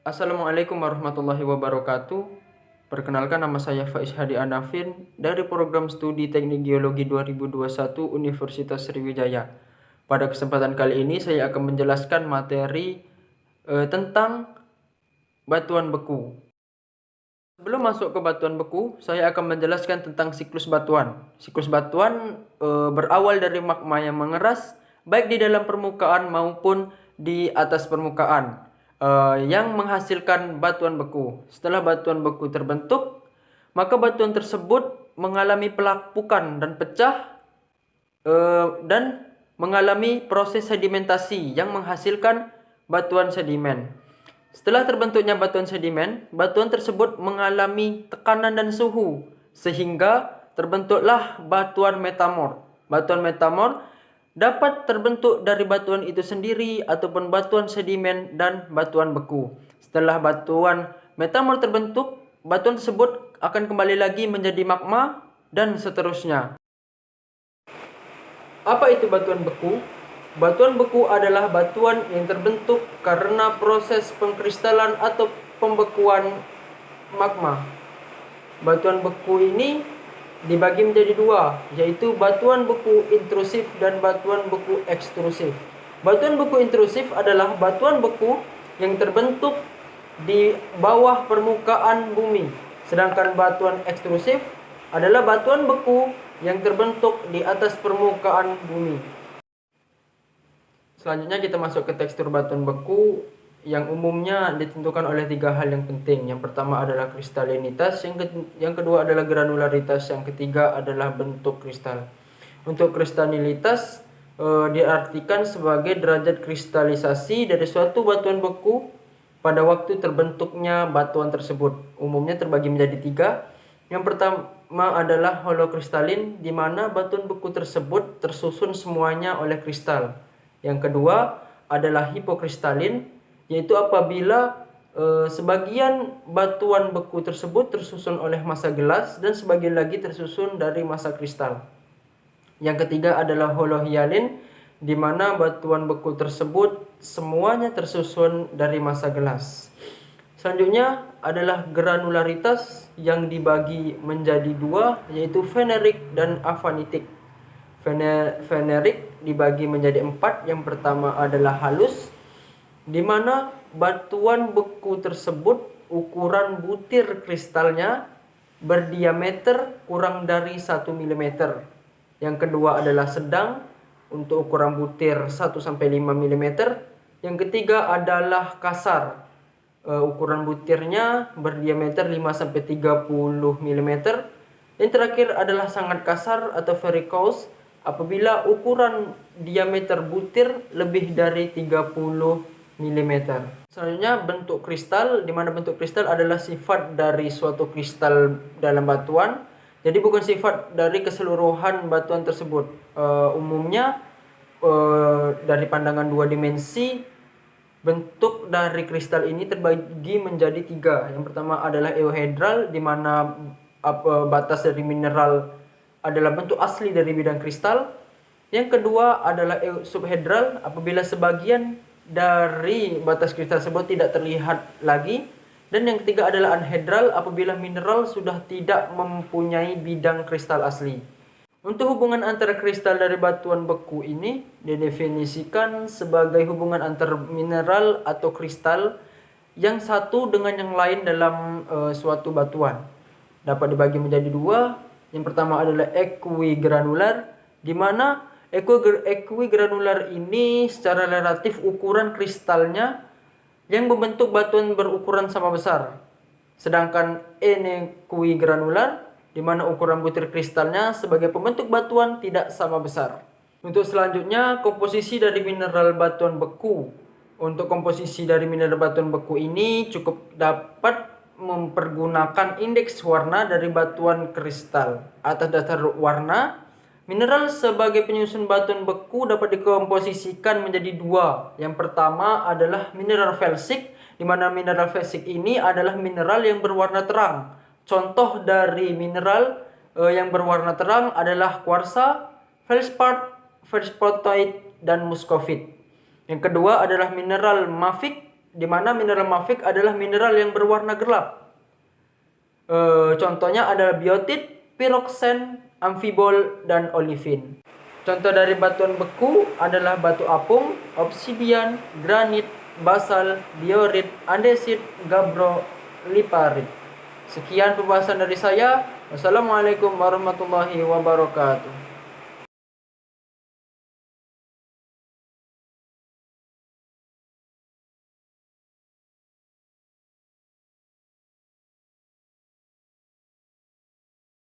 Assalamualaikum warahmatullahi wabarakatuh. Perkenalkan, nama saya Faiz Hadi Anafin dari program studi Teknik Geologi 2021 Universitas Sriwijaya. Pada kesempatan kali ini saya akan menjelaskan materi tentang batuan beku. Sebelum masuk ke batuan beku, saya akan menjelaskan tentang siklus batuan. Siklus batuan berawal dari magma yang mengeras, baik di dalam permukaan maupun di atas permukaan, yang menghasilkan batuan beku. Setelah batuan beku terbentuk, maka batuan tersebut mengalami pelapukan dan pecah, dan mengalami proses sedimentasi yang menghasilkan batuan sedimen. Setelah terbentuknya batuan sedimen, batuan tersebut mengalami tekanan dan suhu sehingga terbentuklah batuan metamor. Batuan metamor dapat terbentuk dari batuan itu sendiri ataupun batuan sedimen dan batuan beku. Setelah batuan metamor terbentuk, batuan tersebut akan kembali lagi menjadi magma dan seterusnya. Apa itu batuan beku? Batuan beku adalah batuan yang terbentuk karena proses pengkristalan atau pembekuan magma. Batuan beku ini dibagi menjadi dua, yaitu batuan beku intrusif dan batuan beku ekstrusif. Batuan beku intrusif adalah batuan beku yang terbentuk di bawah permukaan bumi, sedangkan batuan ekstrusif adalah batuan beku yang terbentuk di atas permukaan bumi. Selanjutnya kita masuk ke tekstur batuan beku yang umumnya ditentukan oleh tiga hal yang penting. Yang pertama adalah kristalinitas, yang kedua adalah granularitas, yang ketiga adalah bentuk kristal. Untuk kristalinitas diartikan sebagai derajat kristalisasi dari suatu batuan beku pada waktu terbentuknya batuan tersebut. Umumnya terbagi menjadi tiga. Yang pertama adalah holokristalin, di mana batuan beku tersebut tersusun semuanya oleh kristal. Yang kedua adalah hipokristalin, yaitu apabila sebagian batuan beku tersebut tersusun oleh massa gelas dan sebagian lagi tersusun dari massa kristal. Yang ketiga adalah holohyalin, di mana batuan beku tersebut semuanya tersusun dari massa gelas. Selanjutnya adalah granularitas yang dibagi menjadi dua, yaitu fenerik dan afanitik. Fenerik dibagi menjadi empat. Yang pertama adalah halus, di mana batuan beku tersebut ukuran butir kristalnya berdiameter kurang dari 1 mm. Yang kedua adalah sedang untuk ukuran butir 1-5 mm. Yang ketiga adalah kasar, ukuran butirnya berdiameter 5-30 mm. Yang terakhir adalah sangat kasar atau very coarse, apabila ukuran diameter butir lebih dari 30 mm. Selanjutnya bentuk kristal, di mana bentuk kristal adalah sifat dari suatu kristal dalam batuan. Jadi bukan sifat dari keseluruhan batuan tersebut. Umumnya dari pandangan dua dimensi, bentuk dari kristal ini terbagi menjadi tiga. Yang pertama adalah euhedral, di mana batas dari mineral adalah bentuk asli dari bidang kristal. Yang kedua adalah subhedral, apabila sebagian dari batas kristal tersebut tidak terlihat lagi. Dan yang ketiga adalah anhedral, apabila mineral sudah tidak mempunyai bidang kristal asli. Untuk hubungan antara kristal dari batuan beku ini didefinisikan sebagai hubungan antar mineral atau kristal yang satu dengan yang lain dalam suatu batuan. Dapat dibagi menjadi dua. Yang pertama adalah equigranular, di mana equigranular ini secara relatif ukuran kristalnya yang membentuk batuan berukuran sama besar. Sedangkan anequigranular, di mana ukuran butir kristalnya sebagai pembentuk batuan tidak sama besar. Untuk selanjutnya, komposisi dari mineral batuan beku. Untuk komposisi dari mineral batuan beku ini cukup dapat mempergunakan indeks warna dari batuan kristal. Atas dasar warna, mineral sebagai penyusun batuan beku dapat dikomposisikan menjadi dua. Yang pertama adalah mineral felsik, di mana mineral felsik ini adalah mineral yang berwarna terang. Contoh dari mineral yang berwarna terang adalah kuarsa, feldspar, feldspatite, dan muscovite. Yang kedua adalah mineral mafic, di mana mineral mafik adalah mineral yang berwarna gelap. Contohnya adalah biotit, piroksen, amfibol, dan olivin. Contoh dari batuan beku adalah batu apung, obsidian, granit, basal, diorit, andesit, gabbro, liparit. Sekian pembahasan dari saya. Wassalamualaikum warahmatullahi wabarakatuh.